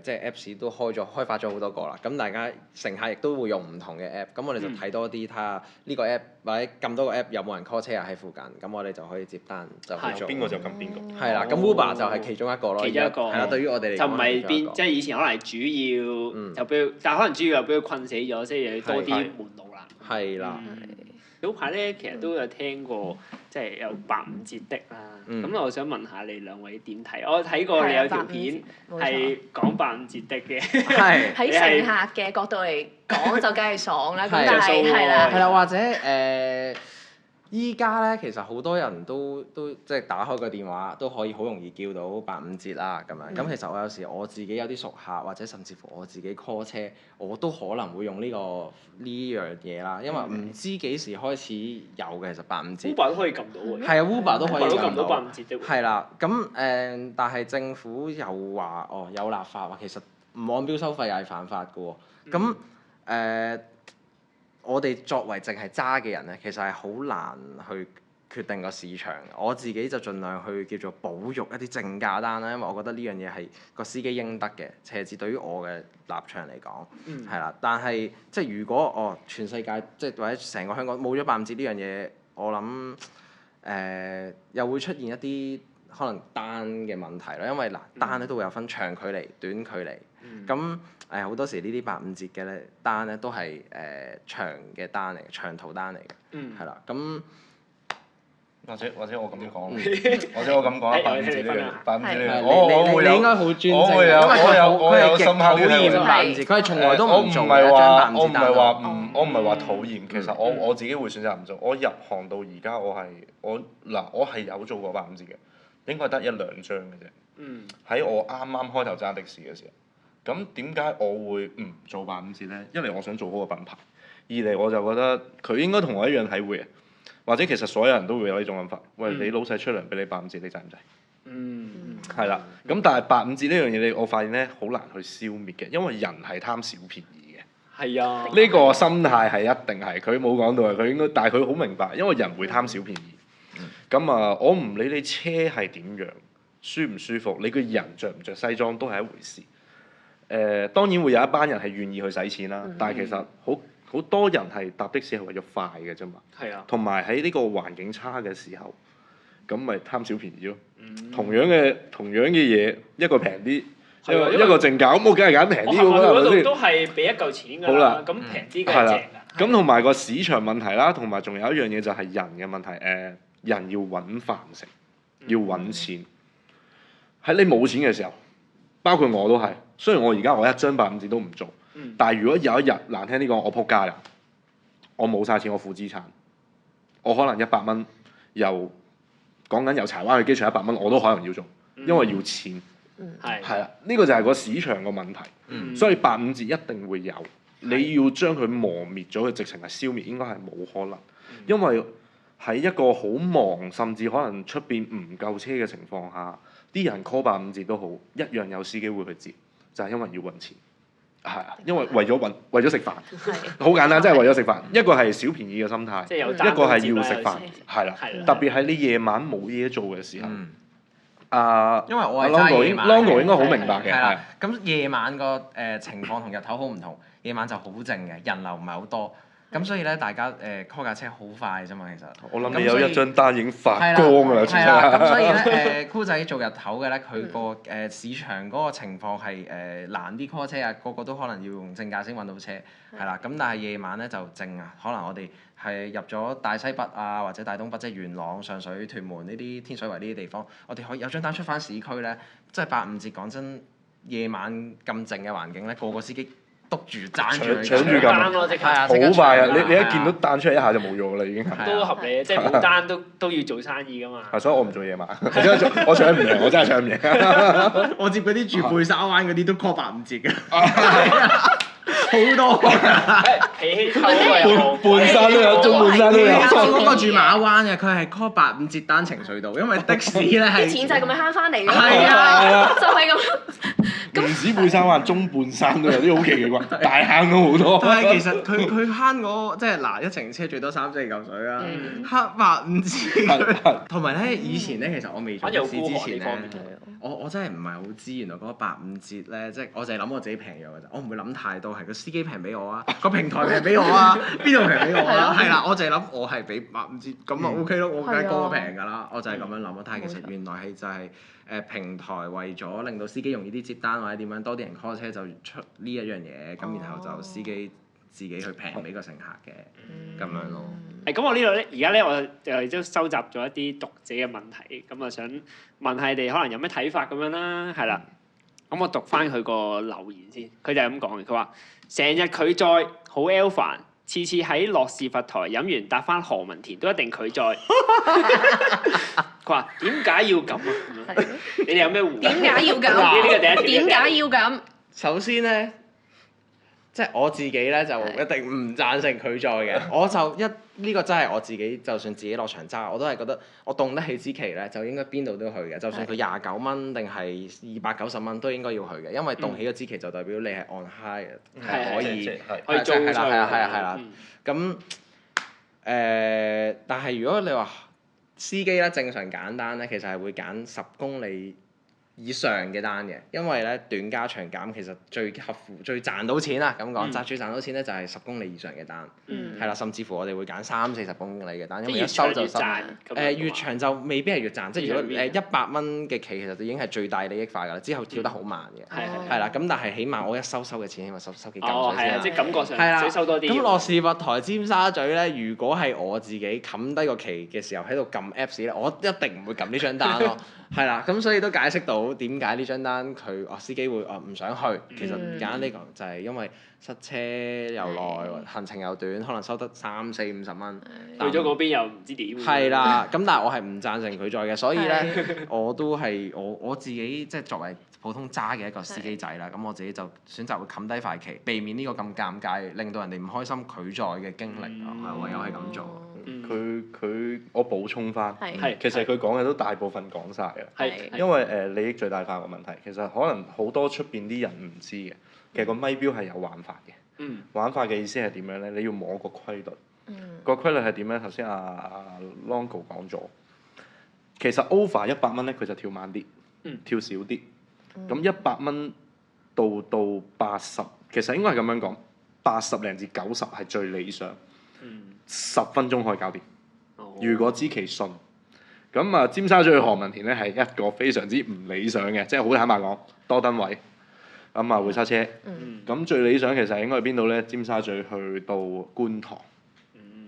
Speaker 2: 即係 Apps 都開發咗好多個啦，咁大家乘客亦都會用唔同嘅 app，咁我哋就睇多啲，睇下呢個 app 或者撳多個 app 有冇人 call 車啊喺附近，咁我哋就可以接單就去做。
Speaker 1: 邊個就撳邊個。
Speaker 2: 係啦，咁 Uber 就係其中一個咯。
Speaker 4: 其中一個。
Speaker 2: 係啦，對於我哋嚟講。
Speaker 4: 就唔係即係以前可能係主要，但係可能主要又俾佢困死咗，即係又要多啲門路啦。
Speaker 2: 係啦。
Speaker 4: 早排咧，其實都有聽過，即係有85折的啦。咁我想問下你兩位點睇？我睇過你有條片係講85折的嘅。
Speaker 3: 喺乘客嘅角度嚟講，就梗係爽啦。咁但係係啦，
Speaker 2: 或者依家咧，其實好多人都即係打開個電話都可以好容易叫到85折啦咁樣。咁其實我有時我自己有啲熟客，或者甚至乎我自己 call 車，我都可能會用呢樣嘢啦。因為唔知幾時開始有嘅，其實85折。
Speaker 4: Uber 都可以撳到喎。
Speaker 2: 係啊，Uber 都可以撳到
Speaker 4: 85折的。
Speaker 2: 係啦，咁但係政府又話有立法話其實唔按標收費又係犯法嘅喎。咁我哋作為淨係揸嘅人咧，其實係好難去決定個市場。我自己就盡量去叫做保育一啲正價單啦，因為我覺得呢樣嘢係個司機應得嘅。斜至對於我嘅立場嚟講，係啦。但係即係如果全世界即係或者成個香港冇咗85折呢樣嘢，我諗又會出現一啲可能單嘅問題咯，因為嗱單咧都會有分長距離、短距離。咁好多時呢啲85節嘅咧單咧都係長嘅單嚟嘅，長途單嚟嘅，係啦。咁
Speaker 1: 或者我咁講，或者我咁講啦，85節呢樣，85節呢樣，
Speaker 2: 你應該好專精，因為佢係極討厭85節，佢係從來都唔做一張85節單。
Speaker 1: 我唔係話討厭，其實我自己會選擇唔做。我入行到而家，我係有做過85節嘅，應該得1-2張嘅啫。喺我啱啱開頭揸的士嘅時候。咁點解我會唔做85節呢？一嚟我想做好個品牌，二嚟我就覺得佢應該同我一樣體會嘅，或者其實所有人都會有呢種諗法。喂，你老細出糧俾你85節，你制唔制？係啦。咁但係85節呢樣嘢，我發現呢好難去消滅嘅，因為人係貪小便宜嘅。係啊。呢個心態係一定係，佢冇講到佢應該，但係佢好明白，因為人會貪小便宜。咁我唔理你車係點樣，舒唔舒服，你個人着唔着西裝都係一回事。當然會有一班人係願意去使錢啦，但係其實好多人係搭的士係為咗快嘅啫嘛。係啊。同埋喺呢個環境差嘅時候，咁咪貪小便宜咯。同樣嘅嘢，一個平啲，一個正價，咁我梗係揀平啲㗎啦。
Speaker 4: 嗰度都係俾一嚿錢㗎啦，咁平啲梗係正㗎。
Speaker 1: 咁同埋個市場問題啦，同埋仲有一樣嘢就係人嘅問題。人要揾飯食，要揾錢。喺你冇錢嘅時候，包括我都係。雖然我而家我一張85節都唔做，但係如果有一日難聽啲講，我仆街啦，我冇晒錢，我負資產，我可能100蚊由柴灣去機場100蚊，我都可能要做，因為要錢。係啦，呢個就係個市場個問題。所以85節一定會有，你要將佢磨滅咗，佢直情係消滅，應該係冇可能，因為喺一個好忙，甚至可能出邊唔夠車嘅情況下，啲人 call 85節都好，一樣有司機會去接。就係因為要揾錢，係啊，因為為咗食飯，好簡單，真係為咗食飯。一個係小便宜嘅心態，一個係要食飯，係啦。特別係你夜晚冇嘢做嘅時候，
Speaker 2: 因為我係
Speaker 1: Longo 應該好明白嘅。
Speaker 2: 係啦，咁夜晚個情況同日頭好唔同，夜晚就好靜嘅，人流唔係好多。咁所以咧，大家call 架車好快啫嘛，其實。
Speaker 1: 我諗你有一張單已經發光㗎啦，
Speaker 2: 係啦，咁所以咧，Cool 仔做日頭嘅咧，佢個市場嗰個情況係難啲 call 車啊，個個都可能要用正價先揾到車，係啦。咁但係夜晚咧就靜啊，可能我哋係入咗大西北啊，或者大東北，即係元朗、上水、屯門呢啲天水圍呢啲地方，我哋可以有張單出翻市區咧，即係85節講真，夜晚咁靜嘅環境咧，個個司機篤住爭住
Speaker 1: 搶住咁，好快啊！你一見到彈出嚟一下就冇咗啦，已經係。
Speaker 4: 都合理，即係冇單都要做生意㗎嘛。
Speaker 1: 所以我唔做夜晚，我搶唔贏，我真係搶唔贏。
Speaker 2: 我接嗰啲住貝沙灣嗰啲都 call 85節㗎。好多
Speaker 4: 脾氣臭啊！
Speaker 1: 半山都有，中半山都有。
Speaker 2: 嗰個住馬灣嘅，佢係 call 85節單程隧道，因為的士咧係。
Speaker 3: 啲錢就係咁樣慳翻嚟嘅。
Speaker 2: 係啊，
Speaker 3: 就係咁。
Speaker 1: 唔止半山灣，中半山都有啲好奇怪，大坑都好多。
Speaker 2: 但係其實佢慳嗰即係嗱，一程車最多3-4嚿水啦，慳85節。同埋咧，以前咧其實我未做的士之前咧，我真係唔係好知原來嗰85節咧，即係我就係諗我自己平咗㗎咋，我唔會諗太多，係個司機平俾我啊，個平台平俾我啊，邊度平俾我啊？係啦，我就係諗我係俾85節，咁啊 OK 咯，我梗係高過平㗎啦，我就係咁樣諗咯。但係其實原來係就係平台為咗令到司機容易啲接單或者點樣多啲人 call 車就出呢一樣嘢，咁然後就司機自己去平俾個乘客嘅咁樣咯。
Speaker 4: 咁我呢度咧，而家咧我就都收集咗一啲讀者嘅問題，咁啊想問下你哋可能有咩睇法咁樣啦，係啦。咁我讀翻佢個留言先，佢就係咁講嘅，佢話成日拒載好 L 煩，次次喺樂士佛台飲完搭翻何文田都一定拒載。佢話點解要咁啊？你哋有咩回應？
Speaker 3: 點解要咁？點解要咁？
Speaker 2: 首先咧，即係我自己咧就一定唔贊成拒載嘅。我就呢個真係我自己，就算自己落場揸，我都係覺得我動得起支旗咧，就應該邊度都去嘅。就算佢29蚊定係290蚊，都應該要去嘅。因為動起個支旗就代表你係 on high 嘅，係可以做出嚟。係啦。咁但係如果你話司機咧正常簡單咧，其實係會揀10公里以上嘅單嘅，因為咧短加長減其實最合乎最賺到錢啦咁講，最賺到錢咧就係10公里以上嘅單，係啦，甚至乎我哋會揀30-40公里嘅單，因為一收就收。越長就未必係越賺，即係如果100蚊嘅期其實已經係最大利益化㗎啦，之後跳得好慢嘅，係啦，咁但係起碼我一收嘅錢起碼收幾嚿水先。
Speaker 4: 即係感覺上少收多啲。
Speaker 2: 咁落士佛台尖沙咀咧，如果係我自己冚低個期嘅時候喺度撳 Apps 咧，我一定唔會撳呢張單咯。係啦，咁所以都解釋到點解呢張單佢司機會唔想去，其實唔揀呢個就係因為塞車又耐，行程又短，可能收得30-50蚊。
Speaker 4: 去咗嗰邊又唔知點。
Speaker 2: 係啦，咁但係我係唔贊成佢載嘅，所以咧我都係我自己即係作為普通揸嘅一個司機仔啦，咁我自己就選擇會冚低塊期，避免呢個咁尷尬，令到人哋唔開心佢載嘅經歷咯，唯有係咁做。
Speaker 1: 我補充翻，其實佢講嘅都大部分講晒㗎，因為利益最大化個問題，其實可能好多出邊啲人唔知嘅，其實個咪標係有玩法嘅，玩法嘅意思係點樣咧？你要摸個規律，個規律係點咧？頭先阿 Longo 講咗，其實 over 100蚊咧，佢就跳慢啲，跳少啲，咁100蚊到80，其實應該係咁樣講，80零至90係最理想。10分鐘可以搞掂。如果知其順，咁啊，尖沙咀去何文田咧係一個非常之唔理想嘅，即係好坦白講，多燈位，咁啊會塞車。咁最理想其實應該係邊度咧？尖沙咀去到觀塘，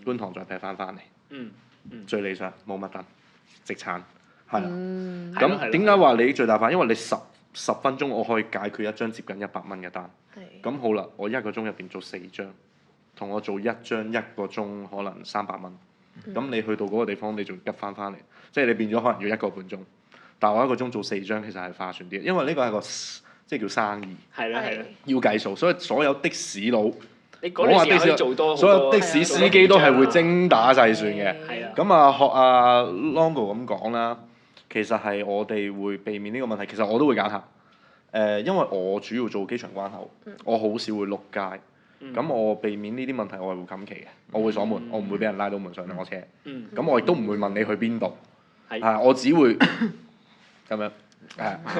Speaker 1: 觀塘再劈翻嚟。最理想冇乜燈，直撐，係啦。咁點解話利益最大化？因為你十分鐘我可以解決一張接近100蚊嘅單。咁好啦，我1個鐘入邊做4張。同我做1張1個鐘可能300蚊，咁你去到嗰個地方你仲急翻嚟，即係你變咗可能要1個半鐘，但係我1個鐘做4張其實係划算啲，因為呢個係個即係叫生意，要計數，所以所有的士佬，
Speaker 4: 我話的士做多，
Speaker 1: 所有的士司機都係會精打細算嘅。咁啊學阿 Longo 咁講啦，其實係我哋會避免呢個問題，其實我都會揀客，因為我主要做機場關口，我好少會碌街。咁我避免呢啲問題，我係會冚期嘅，我會鎖門，我唔會俾人拉到門上我車。咁我亦都唔會問你去邊度，我只會咁樣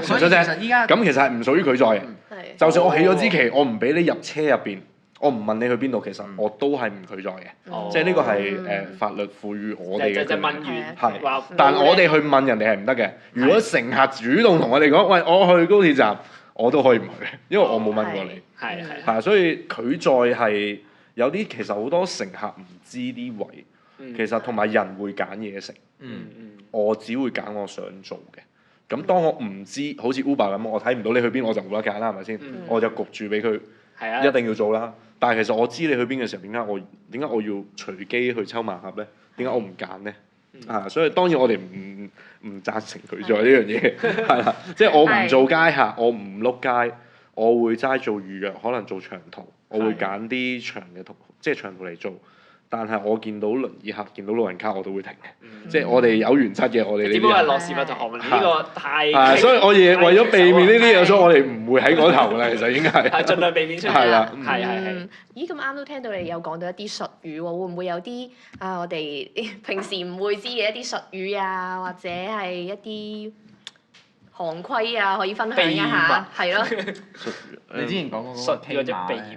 Speaker 2: 所以其實依家
Speaker 1: 咁其實係唔屬於佢載嘅。就算我起咗支旗，我唔俾你入車入邊，我唔問你去邊度，其實我都係唔拒載嘅。即係呢個係法律賦予我哋嘅。
Speaker 4: 就問完
Speaker 1: 係，但我哋去問人哋係唔得嘅。如果乘客主動同我哋講，喂，我去高鐵站。我都可以唔去，因為我冇問過你。係所以拒載係有啲其實好多乘客唔知啲位，其實同埋人會揀嘢食。我只會揀我想做嘅。咁當我唔知，好似 Uber 咁，我睇唔到你去邊，我就冇得揀啦，係咪先？我就焗住俾佢，一定要做啦。但係其實我知你去邊嘅時候，點解我要隨機去抽盲盒咧？點解我唔揀咧？所以當然我哋唔贊成拒載呢樣嘢，係啦，即係我唔做街客，我唔碌街，我會齋做預約，可能做長途，我會揀啲長嘅途，即係長途嚟做。但係我見到輪椅客、見到老人家我都會停嘅，即係我哋有原則嘅，我哋呢啲。只不過係
Speaker 4: 落士佛同何文田呢個太。
Speaker 1: 所以我哋為咗避免呢啲嘢，所以我哋唔會喺嗰頭㗎啦，其實應該係。
Speaker 4: 係盡量避免出嚟。
Speaker 1: 係啦。
Speaker 3: 係。咦，咁啱都聽到你有講到一啲術語喎，會唔會有啲我哋平時唔會知嘅一啲術語啊，或者係一啲行規啊，可以分享一下？係咯。
Speaker 2: 你之前講過嗰個
Speaker 4: 術語或者秘密。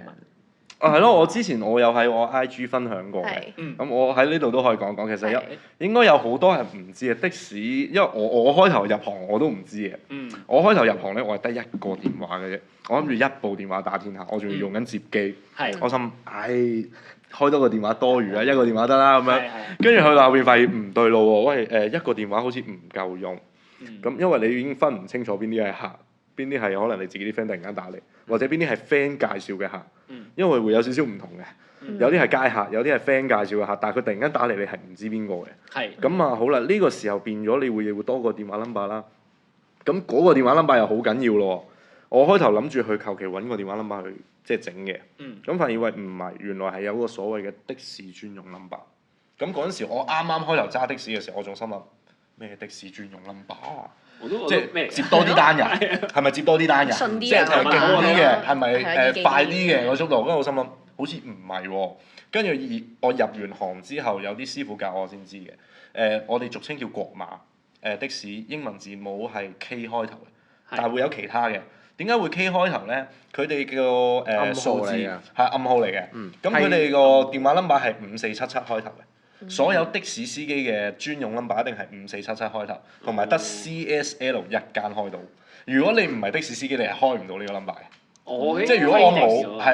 Speaker 1: 係咯，我之前我有喺我 IG 分享過嘅，咁我喺呢度都可以講講。其實應該有好多人唔知嘅的士，因為我開頭入行我都唔知嘅。我開頭入行咧，我係得1個電話嘅啫，我諗住1部電話打天下，我仲要用緊接機。我心開多個電話多餘啦，1個電話得啦咁樣。跟住去到後邊發現唔對路喎，喂1個電話好似唔夠用。咁因為你已經分唔清楚邊啲係客，邊啲係可能你自己啲 friend 突然間打嚟，或者邊啲係 friend 介紹嘅客。因為會有少少唔同嘅，有啲係街客，有啲係 friend 介紹嘅客，但係佢突然間打嚟，你係唔知邊個嘅。咁啊好啦，呢個時候變咗，你會多個電話 number 啦。咁嗰個電話 number 又好緊要咯。我開頭諗住去求其揾個電話 number 去即係整嘅。咁發現喂唔係，原來係有個所謂嘅的士專用 number。咁嗰陣時我啱啱開頭揸的士嘅時候，我仲心諗咩的士專用 number 啊？即係接多啲單人，係咪接多啲單人？即係勁啲嘅，係咪快啲嘅個速度？跟住我心諗，好似唔係喎。跟住我入完行之後，有啲師傅教我先知嘅。我哋俗稱叫國碼，的士英文字母係 K 開頭嘅，但係會有其他嘅。點解會 K 開頭咧？佢哋個數字係暗號嚟嘅。咁佢哋個電話 number 係5477開頭嘅。所有的士司機嘅專用 number 一定係5477開頭，同埋得 CSL 一間開到。如果你唔係的士司機，你係開唔到呢個 number 嘅。即係如果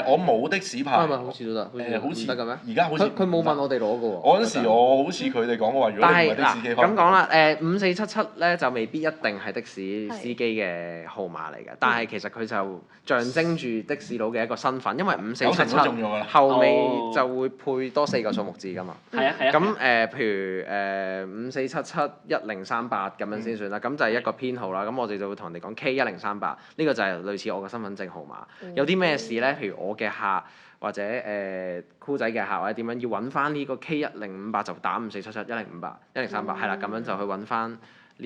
Speaker 1: 我冇的士牌，
Speaker 2: 好似都得，好似得嘅咩？
Speaker 1: 而家好似
Speaker 2: 佢冇問我哋攞嘅喎。
Speaker 1: 我嗰陣時我好似佢哋講過話，如果你唔係的士司機開，
Speaker 2: 咁講啦，5477咧就未必一定係的士司機嘅號碼嚟嘅，但係其實佢就象徵住的士佬嘅一個身份，因為5477後尾就會配多4個數目字㗎嘛。
Speaker 4: 係啊係啊。
Speaker 2: 咁譬如54771038咁樣先算啦，咁就係一個編號啦。咁我哋就會同人哋講 K1038，呢個就係類似我嘅身份證號碼。有啲咩事咧？譬如我嘅客或者酷仔嘅客或者點樣要揾翻呢個 K1058就打547710581038係啦，咁樣就去揾翻呢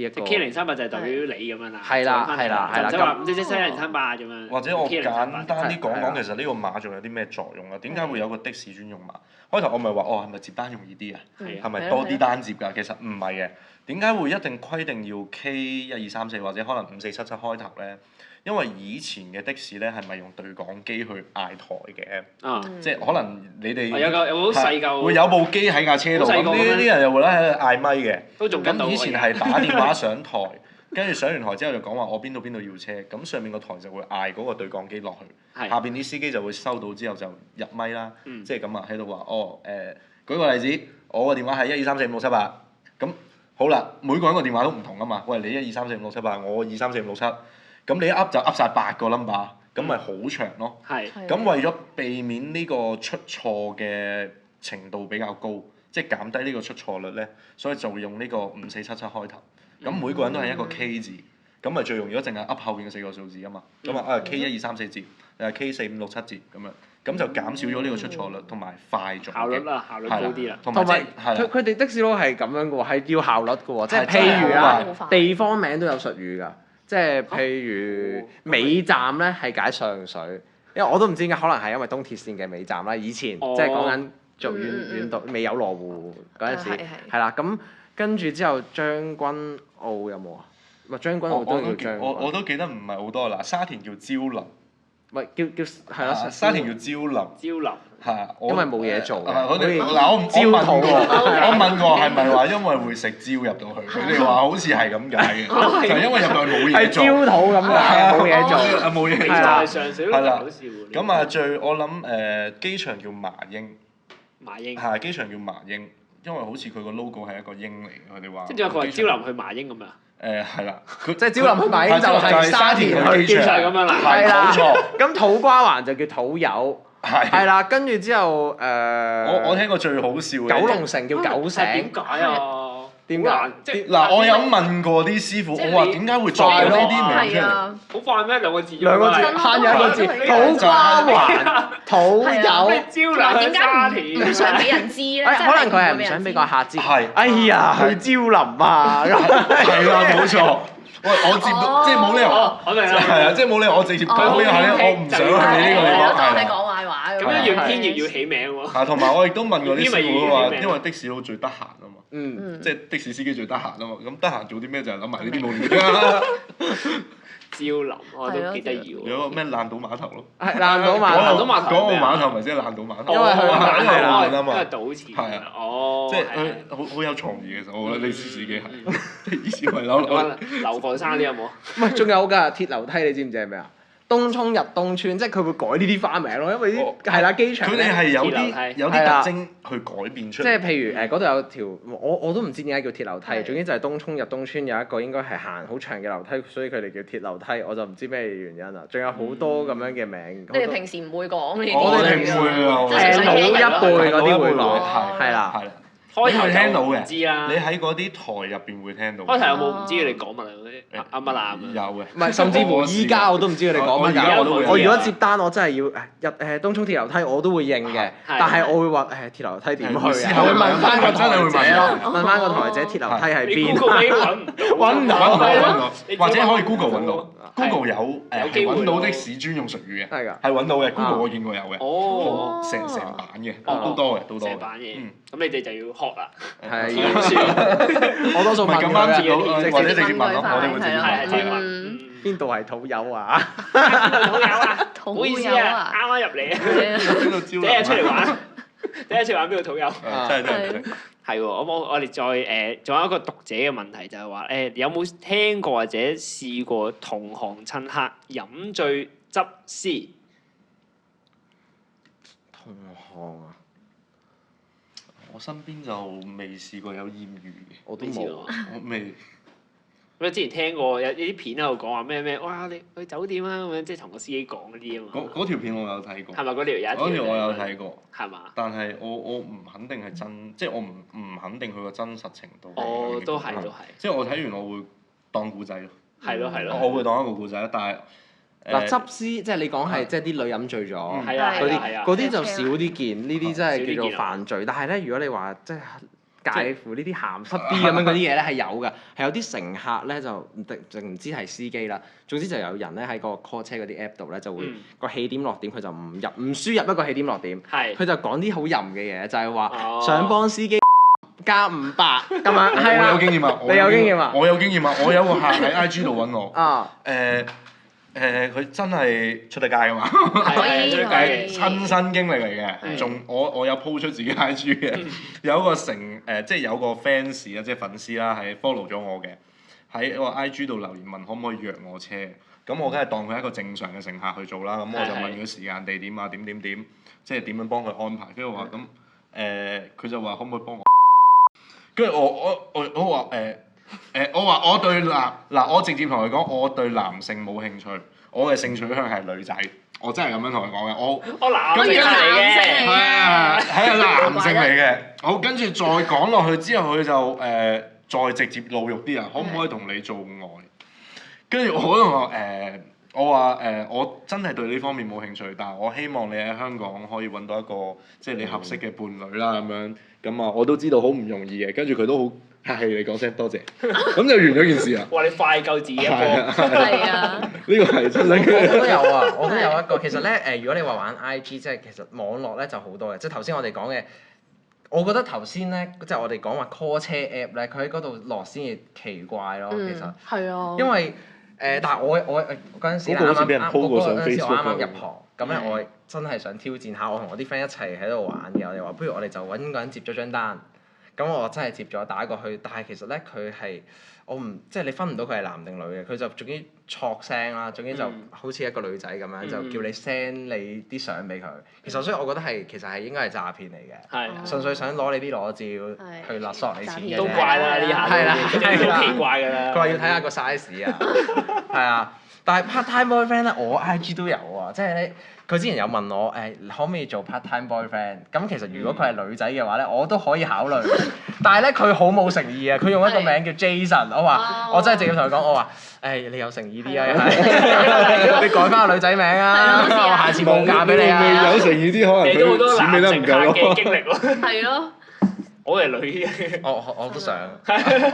Speaker 2: 一個。
Speaker 4: K1038就係代表你咁樣啦。
Speaker 2: 係啦係啦係啦。
Speaker 4: 就話54771038咁樣。
Speaker 1: 或者我簡單啲講講，其實呢個碼仲有啲咩作用啊？點解會有個的士專用碼？開頭我咪話係咪接單容易啲啊？係咪多啲單接㗎？其實唔係嘅。點解會一定規定要 K1234或者可能5477開頭咧？因為以前嘅的士咧係咪用對講機去嗌台嘅？即係可能你哋
Speaker 4: 有好細嚿，
Speaker 1: 會有部機喺架車度，咁呢啲人又會咧喺度嗌咪嘅。
Speaker 4: 都仲
Speaker 1: 咁以前係打電話上台，跟住上完台之後就講話我邊度要車，咁上面個台就會嗌嗰個對講機落去，下邊啲司機就會收到之後就入咪啦，即係咁啊喺度話舉個例子，我個電話係1234567，咁好啦，每個人個電話都唔同啊嘛，喂你1234567，我2345667。咁你一噏就噏晒8個 number， 咁咪好長咯。咁為咗避免呢個出錯嘅程度比較高，即係減低呢個出錯率咧，所以就會用呢個5477開頭。咁每個人都係一個 K 字，咁咪最容易咗，淨係噏後邊嘅4個數字啊嘛。咁K1234節，K4567節咁樣，咁就減少咗呢個出錯率，同埋快咗嘅。
Speaker 4: 效率高啲啦。
Speaker 2: 同埋佢哋的士佬係咁樣嘅喎，係要效率嘅喎，即係譬如啊，地方名都有術語㗎。即係譬如尾站咧係解上水，因為我都唔知點解，可能係因為東鐵線嘅尾站啦。以前即係講緊做遠渡未有羅湖嗰陣時，係啦。咁跟住之後將軍澳有冇啊？唔係將軍澳都叫將軍。
Speaker 1: 我都記得唔係好多啦。沙田叫蕉林，
Speaker 2: 唔係叫係咯。
Speaker 1: 沙田叫蕉林。
Speaker 4: 蕉林。
Speaker 1: 係，
Speaker 2: 因為冇嘢做。
Speaker 1: 佢哋我問過係咪話因為會食蕉入到去？佢哋話好似係咁解嘅，就係因為入到去冇嘢做。
Speaker 2: 係焦土咁嘅，冇嘢做。
Speaker 1: 冇嘢做。
Speaker 4: 係上水都好笑喎。
Speaker 1: 咁啊我諗機場叫麻鷹。
Speaker 4: 麻鷹。
Speaker 1: 係機場叫麻鷹，因為好似佢個 logo 係一個鷹嚟嘅，佢哋話。
Speaker 4: 即係佢話蕉林去麻鷹咁樣。
Speaker 1: 係啦，
Speaker 2: 即係蕉林去麻鷹就係沙田去機場
Speaker 4: 咁樣啦。
Speaker 2: 係啦，
Speaker 1: 冇錯。
Speaker 2: 咁土瓜灣就叫土友。係啦，跟住之後
Speaker 1: 我聽過最好笑嘅。
Speaker 2: 九龍城叫九城。
Speaker 4: 點解啊？
Speaker 2: 點解？
Speaker 1: 嗱，我有問過啲師傅，我話點解會作呢啲名出嚟？
Speaker 4: 好快咩？兩個字。
Speaker 2: 兩個字，慳咗一個字。土瓜灣、土友。
Speaker 4: 蕉林沙田。
Speaker 3: 唔想俾人知咧。
Speaker 2: 可能佢係唔想俾個客知。
Speaker 1: 係。
Speaker 2: 哎呀，去蕉林啊！
Speaker 1: 係啦，冇錯。喂，我接到即係冇理由。
Speaker 4: 我明啦。
Speaker 1: 係啊，即係冇理由我直接講呢下咧，我唔想去呢個地方。
Speaker 3: 當你講壞話咁。
Speaker 4: 咁樣要編頁要起名喎。
Speaker 1: 同埋我亦都問過啲師傅話，因為的士佬最得閒啊嘛。即係的士司機最得閒啊嘛。咁得閒做啲咩就係諗埋呢啲無聊㗎。
Speaker 4: 蕉林我都幾得意喎。
Speaker 1: 有個咩爛島碼頭咯。
Speaker 2: 係爛島碼頭。
Speaker 1: 港澳碼頭咪即係爛島碼頭。
Speaker 2: 因為佢
Speaker 1: 係啦，
Speaker 4: 因為賭錢。
Speaker 1: 係啊。
Speaker 4: 哦。
Speaker 1: 即係佢好有創意嘅，其實我覺得的士司機係。即係以前圍樓。
Speaker 4: 流浮山啲有冇？
Speaker 2: 唔係，仲有㗎鐵樓梯，你知唔知係咩啊？東涌入東村，即係佢會改呢啲花名咯，因為啲係啦機場。
Speaker 1: 佢哋係有啲特徵去改變出嚟。
Speaker 2: 即係譬如嗰度有條，我都唔知點解叫鐵樓梯，總之就係東涌入東村有一個應該係行好長嘅樓梯，所以佢哋叫鐵樓梯，我就唔知咩原因啦。仲有好多咁樣嘅名。
Speaker 3: 你哋平時唔會講呢啲。
Speaker 1: 我哋唔會啊。
Speaker 2: 老一輩嗰啲會講，係啦。
Speaker 1: 開頭聽到嘅，
Speaker 4: 知啦。
Speaker 1: 你喺嗰啲台入邊會聽到。
Speaker 4: 開頭有冇唔知佢哋講乜啊？嗰啲阿乜啊咁樣。
Speaker 1: 有嘅。
Speaker 2: 唔係，甚至乎依家我都唔知佢哋講乜㗎。我如果接單，我真係要入東涌鐵樓梯，我都會應嘅。但係我會話鐵樓梯點去啊？我會問翻個台姐咯，問翻個台姐鐵樓梯喺邊？
Speaker 4: 揾唔到。
Speaker 1: 或者可以 Google 揾到。Google 有揾到的士專用術語嘅。係揾到嘅，Google 我見過有嘅。成版嘅，都多嘅，都多嘅。
Speaker 4: 成版嘢。咁你哋就要學啦。
Speaker 2: 係我多數問
Speaker 1: 咁啱接到，
Speaker 2: 佢
Speaker 1: 或者直接問咯，
Speaker 3: 問佢
Speaker 1: 我哋會直接
Speaker 4: 係
Speaker 1: 問。
Speaker 3: 嗯
Speaker 2: 邊度係土友啊？
Speaker 4: 土友啊，唔
Speaker 3: 土
Speaker 4: 好意思
Speaker 3: 友
Speaker 4: 啊，啱啱入嚟啊，
Speaker 3: 係啊
Speaker 1: 邊度招
Speaker 4: 第一日出嚟玩，第一次玩邊度土友？
Speaker 1: 真係。
Speaker 4: 係喎，咁我哋再仲有一個讀者嘅問題就係話有冇聽過或者試過同行趁客飲醉執屍？
Speaker 2: 同行啊，
Speaker 1: 我身邊就未試過有豔遇嘅，
Speaker 2: 我都冇。
Speaker 4: 未試過
Speaker 1: 我未。
Speaker 4: 咁之前聽過有啲片喺度講話咩，哇！你去酒店啊咁樣，即係同個司機講嗰啲啊嘛。
Speaker 1: 嗰條片我有睇過。
Speaker 4: 係咪嗰條有一條？
Speaker 1: 嗰條我有睇過。
Speaker 4: 係嘛？
Speaker 1: 但係我唔肯定係真，即係我唔肯定佢個真實程度。
Speaker 4: 哦，都係。
Speaker 1: 即係我睇完我會當故仔咯。
Speaker 4: 係咯。
Speaker 1: 我會當一個故仔，但係
Speaker 2: 嗱執屍即係你講係即係啲女飲醉咗，
Speaker 4: 係啊
Speaker 2: 嗰啲就少啲見，呢啲真係叫做犯罪。但係咧，如果你話即係介乎呢啲鹹濕啲咁樣嗰啲嘢咧係有㗎，係有啲乘客咧就唔知係司機啦，總之就有人咧喺個 call 車嗰啲 app 度咧就會個起點落點佢就唔輸入一個起點落點，佢就講啲好淫嘅嘢，就係話想幫司機加500咁樣。係啦，
Speaker 1: 我有經驗啊！
Speaker 2: 你有經驗啊？
Speaker 1: 我有經驗啊！我有個客喺 IG 度揾我。
Speaker 2: 啊。
Speaker 1: 佢真係出得街㗎嘛？
Speaker 3: 可以
Speaker 1: 親身經歷嚟嘅，仲我有 po 出自己 IG 嘅，有一個即係有個 fans 啊，即係粉絲啦，係 follow 咗我嘅，喺個 IG 度留言問可唔可以約我車，咁我梗係當佢係一個正常嘅乘客去做啦，咁我就問佢時間地點啊，點，即係點樣幫佢安排，跟住話咁佢就話可唔可以幫我，跟住我話我話我對我直接同佢講，我對男性冇興趣，我嘅性取向係女仔，我真係咁樣同佢講嘅，
Speaker 4: 我男性嚟嘅，
Speaker 1: 係男性嚟嘅。好，跟住再講落去之後，佢就再直接露肉啲啊，可唔可以同你做愛？跟住我同我話我真係對呢方面冇興趣，但係我希望你喺香港可以揾到一個即係你合適嘅伴侶啦，咁樣咁啊，我都知道好唔容易嘅，跟住佢都好客氣，你講聲多謝，咁就完咗件事啦。
Speaker 4: 哇！你快救自己一波。
Speaker 3: 係啊。
Speaker 1: 呢個係真嘅。
Speaker 2: 我都有啊，我都有一個。其實咧如果你話玩 IG，即係其實網絡咧就好多嘅，即係頭先我哋講嘅。我覺得頭先咧，即係我哋講話 call 車 app 咧，佢喺嗰度落先至奇怪咯，其實。
Speaker 3: 係啊。
Speaker 2: 因為但係我嗰陣時啱啱入行，咁咧我真係想挑戰下，我同我啲 friend 一齊喺度玩嘅，我哋話不如我哋就揾個人接咗張單，咁我真係接咗打過去，但係其實咧佢係即係你分唔到佢係男定女嘅，佢就總之錯聲啦，總之就好似一個女仔咁樣，就叫你 send 你啲相俾佢。其實所以我覺得其實係應該係詐騙嚟嘅，純粹想攞你啲裸照去勒索你錢嘅啫。
Speaker 4: 都怪啦呢下，
Speaker 2: 係啦，
Speaker 4: 好奇怪㗎啦。
Speaker 2: 佢話要睇下個 size 啊，係啊，但係 part time boyfriend 咧，我 IG 都有啊，即係咧。佢之前有問我可唔可以做 part time boyfriend？咁其實如果佢係女仔嘅話咧，我都可以考慮。但係咧佢好冇誠意啊！佢用一個名叫 Jason，我話我真係直接同佢講，我話你有誠意啲啊，你改翻個女仔名啊，我下次冇嫁俾你啊。
Speaker 1: 有誠意啲可能佢錢俾得唔夠
Speaker 4: 嘅經歷咯。
Speaker 3: 係咯。
Speaker 4: 我係女嘅。
Speaker 2: 我都想。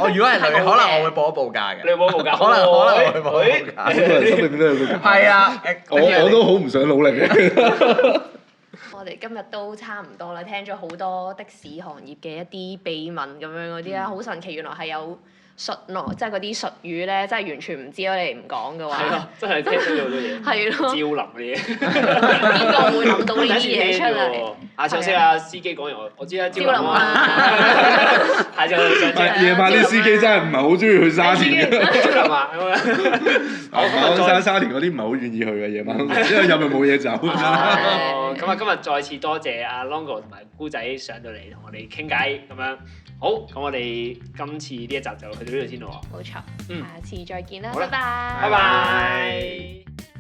Speaker 2: 我如果係女，可能我會報一報價嘅。
Speaker 4: 你報一報價？
Speaker 2: 可能我會報一報價。
Speaker 1: 心裏邊都有個。
Speaker 2: 係啊。
Speaker 1: 我都好唔想努力嘅。
Speaker 3: 我哋今日都差唔多啦，聽咗好多的士行業嘅一啲秘聞咁樣嗰啲啦，好神奇，原來係有術咯，即係嗰啲術語咧，真係完全唔知咯，你唔講嘅話。
Speaker 4: 係咯，真係聽到好多嘢。
Speaker 3: 係咯。
Speaker 4: 招臨嘅嘢。
Speaker 3: 邊個會諗到呢啲嘢出嚟？
Speaker 4: 下次識下司機講完我知啦，招臨
Speaker 3: 啊。
Speaker 4: 下次我
Speaker 1: 夜晚啲司機真係唔係好中意去沙田嘅。
Speaker 4: 招臨啊咁樣。
Speaker 1: 沙田嗰啲唔係好願意去嘅夜晚，因為入去冇嘢走。
Speaker 4: 咁啊，今日再次多謝阿 Longo 同埋姑仔上到嚟同我哋傾偈咁樣。好，咁我哋今次呢一集就去到呢度先咯喎。
Speaker 3: 冇錯。下次再見啦，拜拜。
Speaker 4: 拜拜。